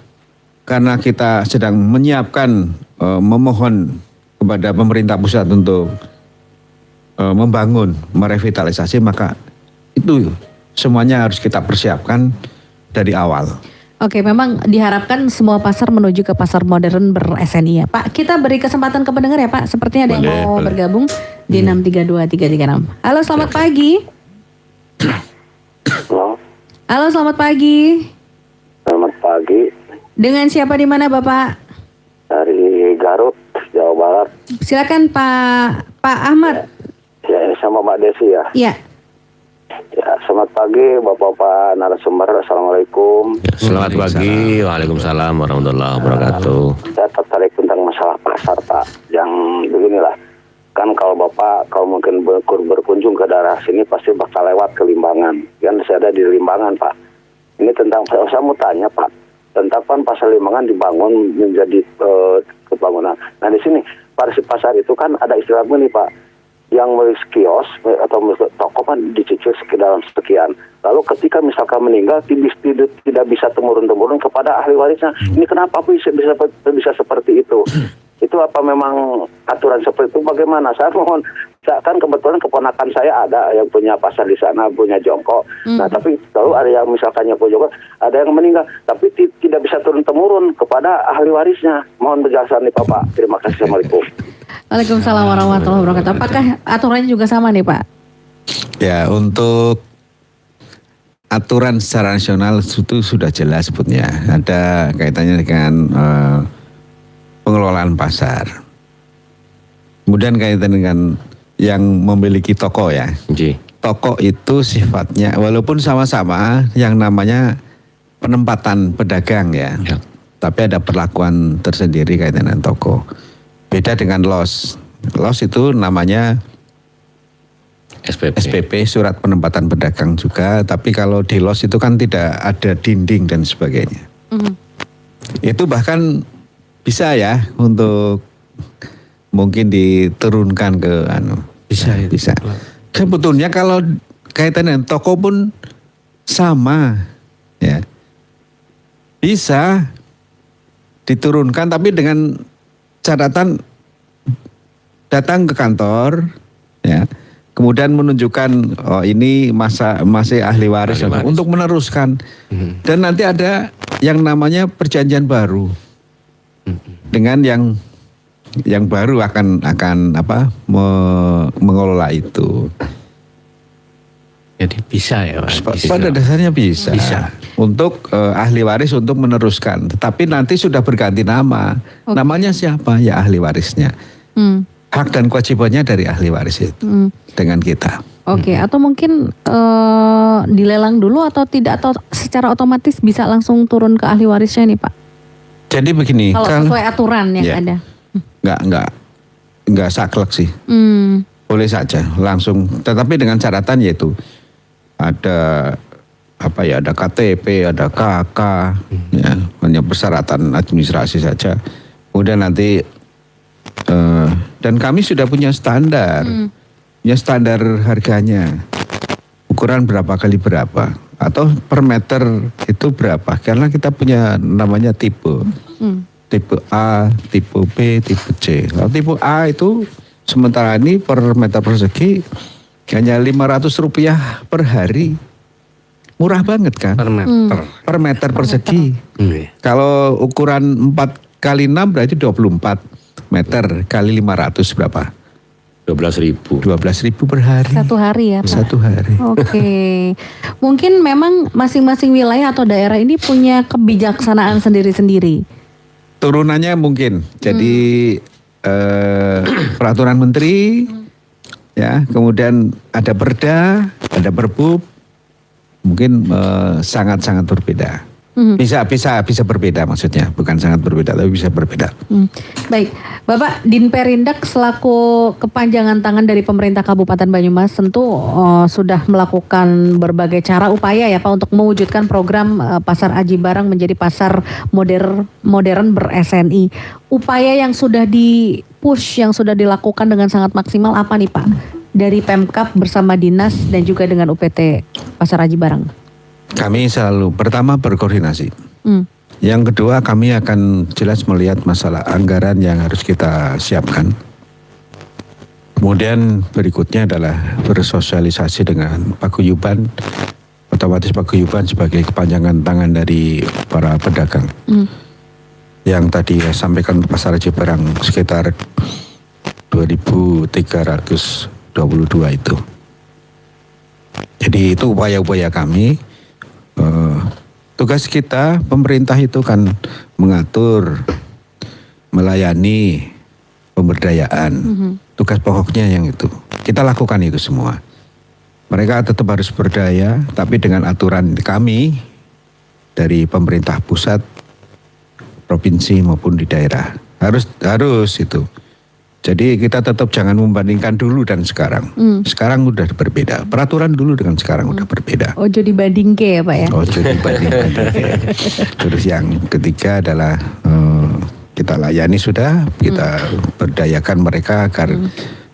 karena kita sedang menyiapkan, memohon kepada pemerintah pusat untuk membangun, merevitalisasi, maka itu semuanya harus kita persiapkan dari awal.
Oke, memang diharapkan semua pasar menuju ke pasar modern ber-SNI ya Pak. Kita beri kesempatan ke pendengar ya Pak. Sepertinya ada yang mau bergabung di 632336. Halo, selamat pagi. Halo, selamat pagi.
Selamat pagi,
Dengan siapa di mana Bapak?
dari Garut, Jawa Barat.
Silakan Pak Ahmad.
Ya, ini sama Mbak Desi ya.
Iya.
Ya, selamat pagi Bapak-bapak narasumber. Assalamualaikum.
Selamat pagi, waalaikumsalam warahmatullahi wabarakatuh.
Saya tertarik tentang masalah pasar Pak. Yang beginilah, kan kalau Bapak mungkin berkunjung ke daerah sini pasti bakal lewat ke Limbangan. Kan saya ada di Limbangan Pak. Ini tentang, saya mau tanya Pak, tentang kan pasar Limbangan dibangun menjadi kebangunan. Nah di sini pasar itu kan ada istilah begini Pak, yang milik kios atau milik toko kan dicicil dalam sekian. Lalu ketika misalkan meninggal tidak bisa temurun-temurun kepada ahli warisnya. Ini kenapa bisa seperti itu? Itu apa memang aturan seperti itu? Bagaimana? Saya mohon, kan kebetulan keponakan saya ada yang punya pasar di sana, punya jongkok. Nah tapi lalu ada yang misalkannya juga ada yang meninggal, tapi tidak bisa turun-temurun kepada ahli warisnya. Mohon penjelasan nih Bapak. Terima kasih. Assalamualaikum.
Waalaikumsalam warahmatullahi wabarakatuh. Apakah aturannya juga sama nih Pak?
Ya, untuk aturan secara nasional itu sudah jelas sebutnya. Ada kaitannya dengan pengelolaan pasar. Kemudian kaitan dengan yang memiliki toko ya.
Ji.
Toko itu sifatnya walaupun sama-sama yang namanya penempatan pedagang ya.
Ya.
Tapi ada perlakuan tersendiri kaitan dengan toko. Beda dengan LOS. LOS itu namanya SPP, surat penempatan pedagang juga. Tapi kalau di LOS itu kan tidak ada dinding dan sebagainya. Itu bahkan bisa ya untuk mungkin diturunkan ke bisa. Sebetulnya kalau kaitan dengan toko pun sama ya. Bisa diturunkan tapi dengan catatan datang ke kantor ya. Kemudian menunjukkan oh ini masih ahli waris untuk meneruskan. Dan nanti ada yang namanya perjanjian baru. Dengan yang baru akan mengelola itu.
Jadi bisa ya Pak?
Pada dasarnya bisa. Untuk ahli waris untuk meneruskan. Tetapi nanti sudah berganti nama. Namanya siapa? Ya ahli warisnya. Hak dan kewajibannya dari ahli waris itu. Dengan kita.
Oke, atau mungkin dilelang dulu atau tidak, atau secara otomatis bisa langsung turun ke ahli warisnya nih Pak?
Jadi begini.
Kalau sesuai aturan yang ada.
Enggak saklek sih. Boleh saja langsung. Tetapi dengan catatan yaitu ada ada KTP, ada KK, ya, hanya persyaratan administrasi saja. Kemudian nanti dan kami sudah punya standar, punya standar harganya, ukuran berapa kali berapa, atau per meter itu berapa? Karena kita punya namanya tipe, tipe A, tipe B, tipe C. Kalau tipe A itu sementara ini per meter persegi hanya Rp500 per hari. Murah banget kan?
Per meter.
Per meter persegi.
Iya.
Kalau ukuran 4x6 berarti 24 meter kali 500 berapa?
12.000.
12.000 per hari.
Satu hari ya Pak?
Satu hari.
Oke, mungkin memang masing-masing wilayah atau daerah ini punya kebijaksanaan sendiri-sendiri.
Turunannya mungkin. Jadi peraturan menteri, ya, kemudian ada perda, ada perbub, mungkin sangat-sangat berbeda. Bisa berbeda maksudnya, bukan sangat berbeda, tapi bisa berbeda.
Baik, Bapak Dinperindak selaku kepanjangan tangan dari pemerintah Kabupaten Banyumas tentu sudah melakukan berbagai cara upaya ya Pak untuk mewujudkan program Pasar Aji Barang menjadi pasar modern ber-SNI. Upaya yang sudah di-push, yang sudah dilakukan dengan sangat maksimal apa nih Pak? Dari Pemkab bersama Dinas dan juga dengan UPT Pasar Aji Barang.
Kami selalu pertama berkoordinasi. Yang kedua kami akan jelas melihat masalah anggaran yang harus kita siapkan. Kemudian berikutnya adalah bersosialisasi dengan paguyuban. Otomatis paguyuban sebagai kepanjangan tangan dari para pedagang. Yang tadi saya sampaikan Pasar Aji Barang sekitar 2.322 itu. Jadi itu upaya-upaya kami. Tugas kita pemerintah itu kan mengatur, melayani, pemberdayaan. Tugas pokoknya yang itu. Kita lakukan itu semua. Mereka tetap harus berdaya, tapi dengan aturan kami dari pemerintah pusat, provinsi maupun di daerah. Harus itu. Jadi kita tetap jangan membandingkan dulu dan sekarang. Sekarang udah berbeda. Peraturan dulu dengan sekarang udah berbeda.
Ojo dibandingke ya Pak ya?
Ojo dibanding-bandingke. Terus yang ketiga adalah kita layani sudah, kita berdayakan mereka agar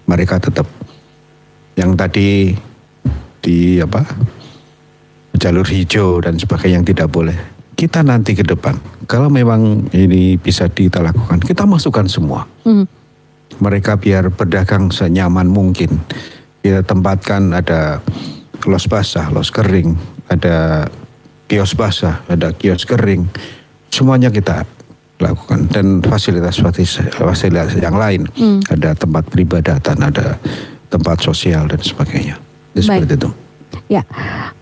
mereka tetap yang tadi di jalur hijau dan sebagainya yang tidak boleh. Kita nanti ke depan, kalau memang ini bisa kita lakukan, kita masukkan semua. Mereka biar berdagang senyaman mungkin. Kita tempatkan ada los basah, los kering, ada kios basah, ada kios kering. Semuanya kita lakukan dan fasilitas yang lain. Ada tempat peribadatan, ada tempat sosial dan sebagainya. Seperti itu.
Ya,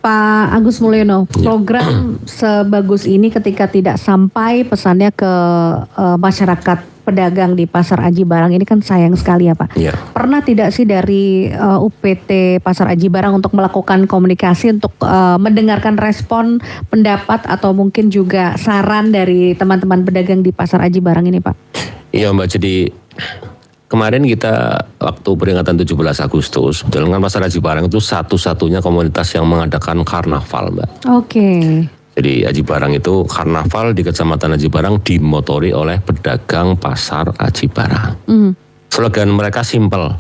Pak Agus Mulyono, program sebagus ini ketika tidak sampai pesannya ke masyarakat pedagang di Pasar Aji Barang ini kan sayang sekali ya Pak.
Iya.
Pernah tidak sih dari UPT Pasar Aji Barang untuk melakukan komunikasi untuk mendengarkan respon, pendapat atau mungkin juga saran dari teman-teman pedagang di Pasar Aji Barang ini Pak?
Iya Mbak, jadi kemarin kita waktu peringatan 17 Agustus, dengan Pasar Aji Barang itu satu-satunya komunitas yang mengadakan karnaval Mbak.
Oke.
Jadi Aji Barang itu karnaval di Kecamatan Aji Barang dimotori oleh pedagang Pasar Aji Barang. Slogan mereka simpel,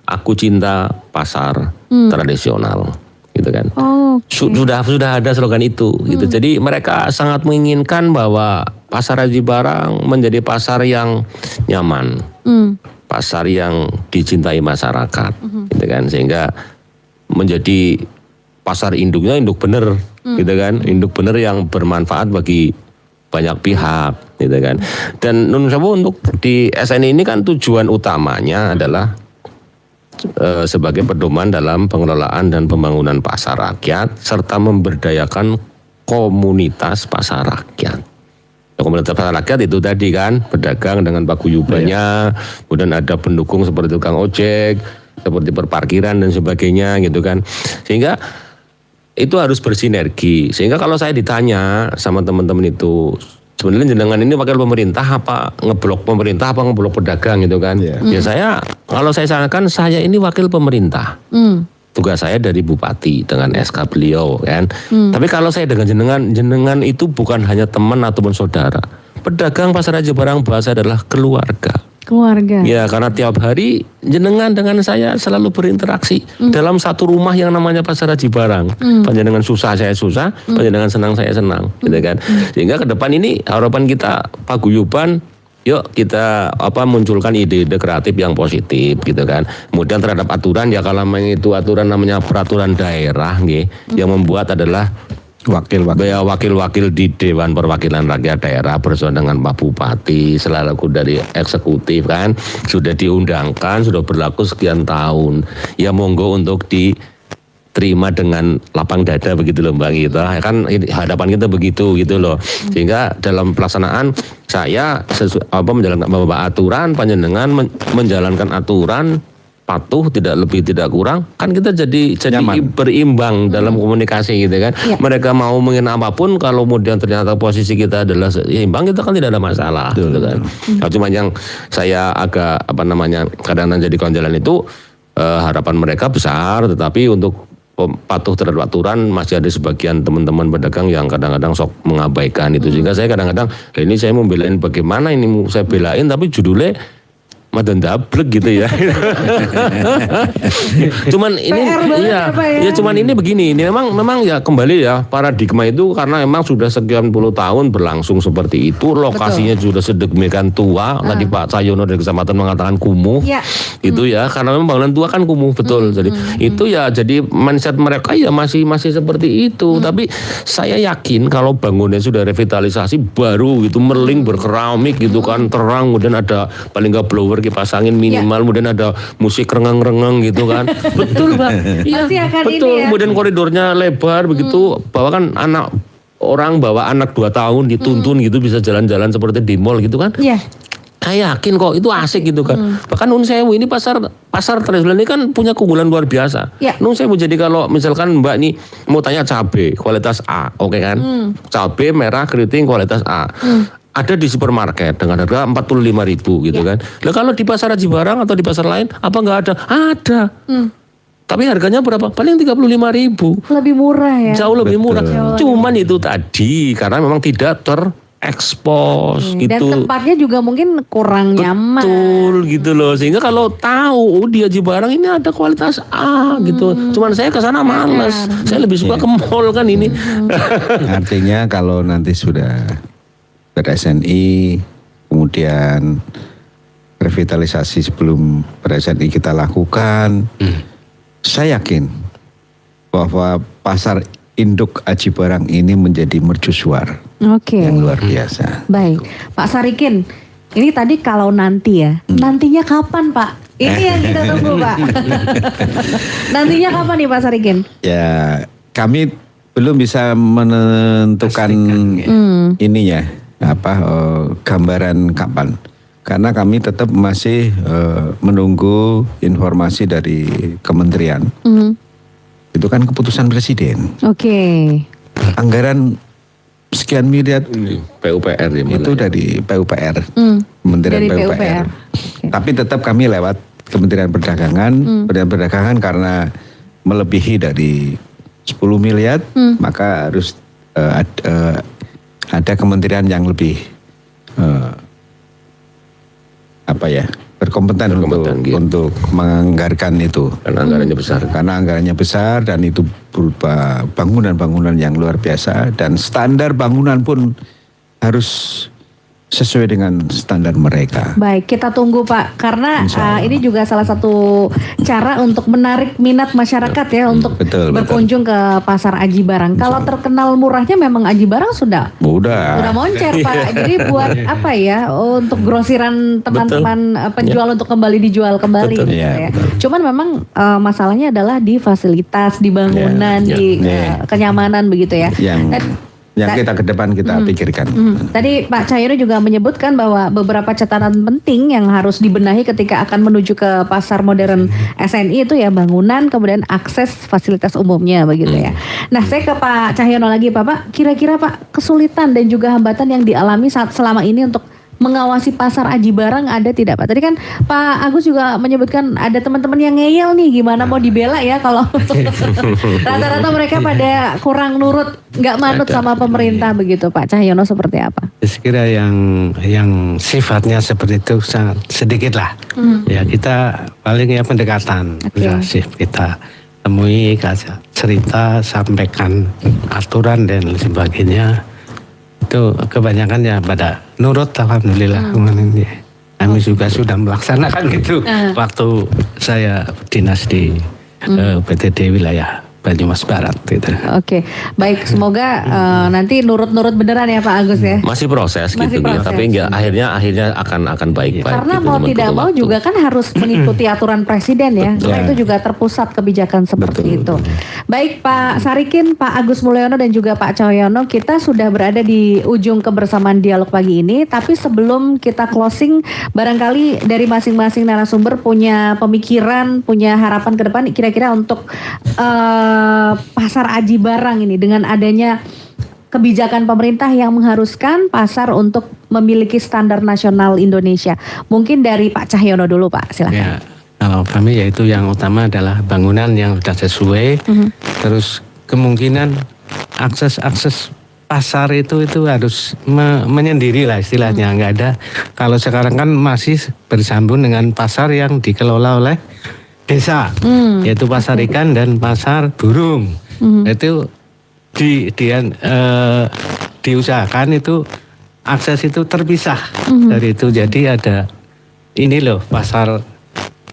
aku cinta pasar tradisional, gitu kan. Sudah ada slogan itu, gitu. Jadi mereka sangat menginginkan bahwa Pasar Aji Barang menjadi pasar yang nyaman, pasar yang dicintai masyarakat, gitu kan. Sehingga menjadi pasar induknya induk bener, gitu kan, induk bener yang bermanfaat bagi banyak pihak, gitu kan. Dan Nun Sewu untuk di SNI ini kan tujuan utamanya adalah sebagai pedoman dalam pengelolaan dan pembangunan pasar rakyat serta memberdayakan komunitas pasar rakyat. Komunitas pasar rakyat itu tadi kan pedagang dengan paguyubannya, kemudian ada pendukung seperti tukang ojek, seperti perparkiran dan sebagainya, gitu kan. Sehingga itu harus bersinergi. Sehingga kalau saya ditanya sama teman-teman itu, sebenarnya jenengan ini wakil pemerintah apa ngeblok pemerintah apa ngeblok pedagang, gitu kan. Ya saya, kalau saya sarankan saya ini wakil pemerintah. Tugas saya dari bupati dengan SK beliau kan. Tapi kalau saya dengan jenengan itu bukan hanya teman ataupun saudara. Pedagang Pasar Aji Barang bahasa adalah keluarga.
Keluarga.
Ya, karena tiap hari jenengan dengan saya selalu berinteraksi dalam satu rumah yang namanya Pasar Aji Barang. Panjenengan susah saya susah, panjenengan senang saya senang, gitu kan. Sehingga ke depan ini harapan kita paguyuban yuk kita munculkan ide-ide kreatif yang positif gitu kan. Kemudian terhadap aturan ya kalau memang itu aturan namanya peraturan daerah nggih, yang membuat adalah wakil-wakil di Dewan Perwakilan Rakyat Daerah bersama dengan Pak Bupati selaku dari eksekutif kan sudah diundangkan, sudah berlaku sekian tahun. Ya monggo untuk diterima dengan lapang dada begitu loh Mbak Gita. Kan hadapan kita begitu gitu loh. Sehingga dalam pelaksanaan saya menjalankan beberapa aturan, panjenengan menjalankan aturan patuh, tidak lebih tidak kurang, kan kita jadi berimbang dalam komunikasi gitu kan.
Ya.
Mereka mau menginginkan apapun, kalau kemudian ternyata posisi kita adalah seimbang, kita kan tidak ada masalah gitu kan. Nah, cuma yang saya agak kadang-kadang jadi konjalan itu harapan mereka besar, tetapi untuk patuh terhadap aturan masih ada sebagian teman-teman pedagang yang kadang-kadang sok mengabaikan itu. Sehingga saya kadang-kadang ini saya mau belain bagaimana ini saya belain tapi judulnya madan dablek gitu ya. Cuman ini cuman ini begini, ini memang ya kembali ya paradigma itu karena memang sudah sekian puluh tahun berlangsung seperti itu, lokasinya sudah sedemikian tua. Tadi Pak Cahyono dari Kecamatan mengatakan kumuh. Itu ya karena memang bangunan tua kan kumuh betul. Jadi itu ya jadi mindset mereka ya masih seperti itu. Tapi saya yakin kalau bangunnya sudah revitalisasi baru gitu, merling berkeramik gitu kan, terang, kemudian ada paling nggak blower kipas angin minimal, kemudian ada musik rengeng-rengeng gitu kan. Betul Pak. Iya, betul. Ya. Kemudian koridornya lebar begitu, bahwa kan orang bawa anak 2 tahun dituntun gitu bisa jalan-jalan seperti di mall gitu kan. Iya. Saya yakin kok itu asik gitu kan. Bahkan Nun Sewu ini pasar tradisional ini kan punya keunggulan luar biasa. Nun Sewu jadi kalau misalkan Mbak nih mau tanya cabai kualitas A, oke kan? Cabai merah keriting kualitas A. Ada di supermarket dengan harga 45.000 gitu kan. Lah kalau di pasar Aji Barang atau di pasar lain apa nggak ada? Ada. Tapi harganya berapa? Paling 35.000.
Lebih murah ya.
Jauh lebih murah. Cuman itu tadi karena memang tidak terekspos gitu.
Dan tempatnya juga mungkin kurang nyaman.
Betul gitu loh. Sehingga kalau tahu di Aji Barang ini ada kualitas A gitu. Cuman saya ke sana males. Saya lebih suka ke mall kan ini.
Artinya kalau nanti sudah ber-SNI, kemudian revitalisasi sebelum ber-SNI kita lakukan, saya yakin bahwa pasar induk Aji Barang ini menjadi mercusuar yang luar biasa.
Baik, Pak Sarikin, ini tadi kalau nanti ya, nantinya kapan Pak? Ini yang kita tunggu Pak. Nantinya kapan nih Pak Sarikin?
Ya, kami belum bisa menentukan ininya. Gambaran kapan, karena kami tetap masih menunggu informasi dari kementerian. Itu kan keputusan presiden. Anggaran sekian miliar
PUPR ya,
itu dari PUPR, Kementerian
dari
PUPR. Tapi tetap kami lewat Kementerian Perdagangan. Kementerian Perdagangan karena melebihi dari 10 miliar, maka harus ada kementerian yang lebih berkompeten untuk menganggarkan itu.
Karena
anggarannya besar dan itu berupa bangunan-bangunan yang luar biasa dan standar bangunan pun harus sesuai dengan standar mereka.
Baik, kita tunggu Pak, karena ini juga salah satu cara untuk menarik minat masyarakat ya untuk berkunjung ke pasar Aji Barang. Kalau terkenal murahnya memang Aji Barang sudah moncer Pak. Jadi buat apa ya, untuk grosiran teman-teman penjual untuk kembali dijual kembali gitu ya. Cuman memang masalahnya adalah di fasilitas, di bangunan, di kenyamanan begitu ya.
Yang kita ke depan kita pikirkan.
Tadi Pak Cahyono juga menyebutkan bahwa beberapa catatan penting yang harus dibenahi ketika akan menuju ke pasar modern SNI itu ya bangunan, kemudian akses fasilitas umumnya begitu ya. Nah saya ke Pak Cahyono lagi Pak, kira-kira Pak kesulitan dan juga hambatan yang dialami selama ini untuk mengawasi pasar Aji Barang ada tidak Pak? Tadi kan Pak Agus juga menyebutkan ada teman-teman yang ngeyel nih, gimana mau dibela ya kalau rata-rata mereka pada kurang nurut, nggak manut sama pemerintah begitu Pak Cahyono, seperti apa?
Saya kira yang sifatnya seperti itu sangat sedikit lah. Ya kita paling ya pendekatan, kita temui, cerita, sampaikan aturan dan sebagainya. itu kebanyakan ya pada nurut, alhamdulillah. Kami juga sudah melaksanakan itu waktu saya dinas di PTD wilayah Banyumas Barat gitu.
Oke, baik, semoga nanti nurut-nurut beneran ya Pak Agus ya.
Masih proses
Masih
gitu
proses.
tapi enggak akhirnya akan baik-baik.
Karena
gitu,
mau
cuman
tidak
butuh
mau
waktu.
juga kan harus mengikuti aturan presiden ya. Karena itu juga terpusat kebijakan seperti itu. Baik Pak Sarikin, Pak Agus Mulyono dan juga Pak Cahyono, kita sudah berada di ujung kebersamaan dialog pagi ini. Tapi sebelum kita closing, barangkali dari masing-masing narasumber punya pemikiran, punya harapan ke depan kira-kira untuk pasar Aji Barang ini dengan adanya kebijakan pemerintah yang mengharuskan pasar untuk memiliki standar nasional Indonesia. Mungkin dari Pak Cahyono dulu Pak, silakan.
Ya, kalau kami yaitu yang utama adalah bangunan yang sudah sesuai, terus kemungkinan akses pasar itu harus menyendiri lah istilahnya, nggak ada. Kalau sekarang kan masih bersambung dengan pasar yang dikelola oleh desa, yaitu pasar ikan dan pasar burung. Itu diusahakan itu akses itu terpisah dari itu. Jadi ada ini loh pasar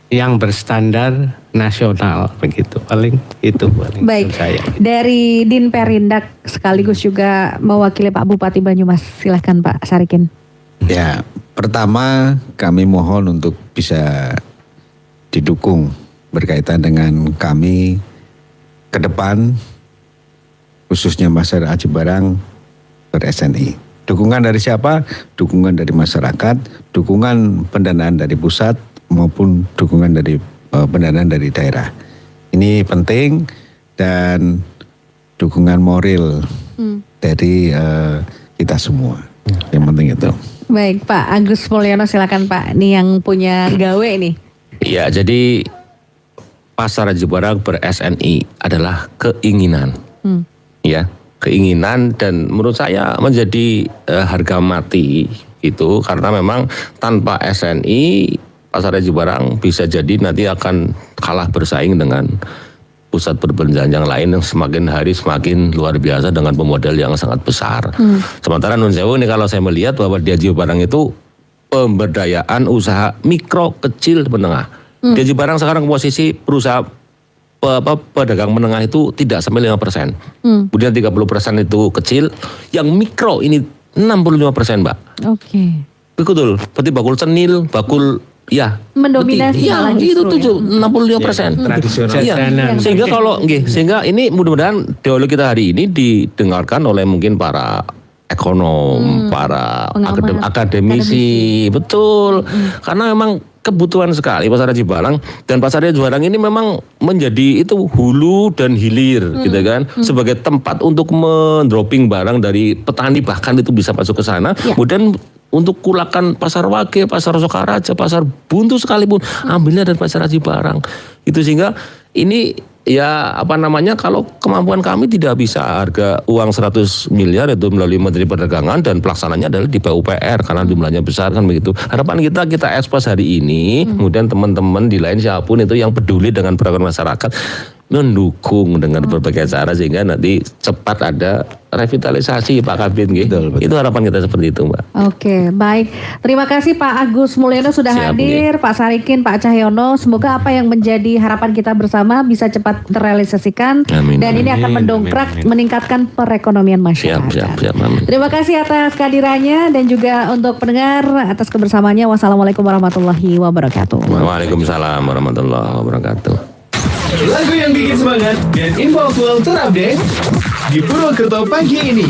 yang berstandar nasional begitu, paling itu paling.
Baik,
saya.
dari Din Perindak sekaligus juga mewakili Pak Bupati Banyumas, silahkan Pak Sarikin.
Ya, pertama kami mohon untuk bisa didukung berkaitan dengan kami ke depan, khususnya pasar Aji Barang ber-SNI. Dukungan dari siapa? Dukungan dari masyarakat, dukungan pendanaan dari pusat maupun dukungan dari pendanaan dari daerah. Ini penting dan dukungan moral dari kita semua. Yang penting itu.
Baik Pak Agus Mulyono, silakan Pak. Nih yang punya gawe nih.
Ya, jadi pasar Aji Barang ber-SNI adalah keinginan. Ya, keinginan dan menurut saya menjadi harga mati gitu, karena memang tanpa SNI pasar Aji Barang bisa jadi nanti akan kalah bersaing dengan pusat perbelanjaan yang lain yang semakin hari semakin luar biasa dengan pemodal yang sangat besar. Sementara Nun Sewu ini kalau saya melihat bahwa di Aji Barang itu pemberdayaan usaha mikro, kecil, menengah. Di Aji Barang sekarang posisi berusaha pedagang menengah itu tidak sampai 5%. Kemudian 30% itu kecil, yang mikro ini 65% Mbak.
Oke.
Betul, seperti bakul cenil, bakul ya
Mendominasi
ya
malah
itu
justru
65%.
Tradisional.
Iya. Sehingga sehingga ini mudah-mudahan dialog kita hari ini didengarkan oleh mungkin para ekonom, para
Pengamat,
akademisi, betul. Karena memang kebutuhan sekali pasar Aji Barang, dan pasar Aji Barang ini memang menjadi itu hulu dan hilir gitu kan, sebagai tempat untuk mendropping barang dari petani, bahkan itu bisa masuk ke sana. Kemudian untuk kulakan pasar Wage, pasar Sokaraja, pasar Buntu sekalipun ambilnya dari pasar Aji Barang. Itu sehingga ini ya kalau kemampuan kami tidak bisa harga uang 100 miliar itu melalui Menteri Perdagangan dan pelaksananya adalah di PUPR karena jumlahnya besar kan begitu. Harapan kita ekspos hari ini, kemudian teman-teman di lain siapapun itu yang peduli dengan perekonomian masyarakat mendukung dengan berbagai cara sehingga nanti cepat ada revitalisasi Pak Kabin gitu. Itu harapan kita seperti itu Mbak.
Oke, baik. Terima kasih Pak Agus Mulyono sudah
Siap,
hadir, Pak Sarikin, Pak Cahyono. Semoga apa yang menjadi harapan kita bersama bisa cepat terrealisasikan.
Amin.
Dan ini akan mendongkrak, meningkatkan perekonomian masyarakat.
Siap. Amin.
Terima kasih atas kehadirannya dan juga untuk pendengar atas kebersamaannya. Wassalamualaikum warahmatullahi wabarakatuh.
Waalaikumsalam warahmatullahi wabarakatuh.
Lagu yang bikin semangat dan info aktual terupdate di Purwokerto pagi ini.